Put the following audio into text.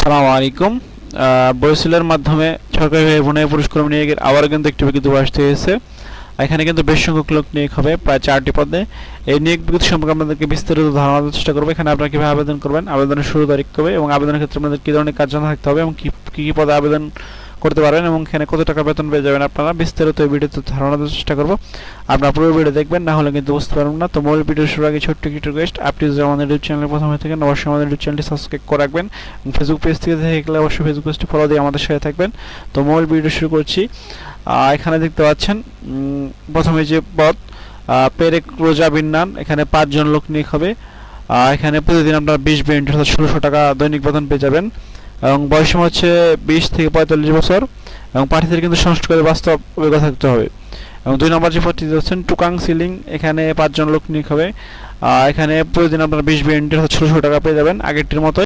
আসসালামু আলাইকুম। বরিশালের মাধ্যমে সরকারি ভবনে পুরস্কার নিয়োগের আবার কিন্তু একটি বিজ্ঞপ্তি আসতে হয়েছে। এখানে কিন্তু বেশ সংখ্যক লোক নিয়োগ হবে, প্রায় 4টি পদে। এই নিয়োগ বিজ্ঞপ্তি সম্পর্কে আপনাদেরকে বিস্তারিত ধারণা দেওয়ার চেষ্টা করবো। এখানে আপনারা কীভাবে আবেদন করবেন, আবেদনের শুরু তারিখ কবে এবং আবেদনের ক্ষেত্রে আপনাদের কী ধরনের কাজ জানা থাকতে হবে এবং কী কী পদে আবেদন করতে পারবেন এবং এখানে কত টাকা বেতন পেয়ে যাবেন আপনারা বিস্তারিত এই ভিডিওতে ধারণা দেওয়ার চেষ্টা করবো। আপনারা পুরো ভিডিও দেখবেন, না হলে কিন্তু বুঝতে পারবেন না। তো মূল ভিডিও শুরু আগে ছোট্ট একটি রিকোয়েস্ট, আপনি যদি আমাদের ইউটিউব চ্যানেলে প্রথম হয়ে থাকেন অবশ্যই আমাদের ইউটিউব চ্যানেলটি সাবস্ক্রাইব করে রাখবেন এবং ফেসবুক পেজ থেকে দেখলে অবশ্যই ফেসবুক পেজটি ফলো দিয়ে আমাদের সাথে থাকবেন। তো মূল ভিডিও শুরু করছি। এখানে দেখতে পাচ্ছেন প্রথমে যে পদ পেরেক রোজা বিন্নান, এখানে 5 জন লোক নিয়োগ হবে। এখানে প্রতিদিন আপনারা 20 মিনিট অর্থাৎ 1600 টাকা দৈনিক বেতন পেয়ে যাবেন এবং বয়সসীমা হচ্ছে 20 থেকে 45 বছর এবং প্রার্থীদের কিন্তু সংস্কারের বাস্তব অভিজ্ঞতা থাকতে হবে। এবং 2 নম্বর যে পদটি হচ্ছেন টুকাং সিলিং, এখানে 5 জন লোক নিয়োগ হবে। এখানে প্রতিদিন আপনারা 20 মিনিট অর্থাৎ 1600 টাকা পেয়ে যাবেন আগেরটির মতো।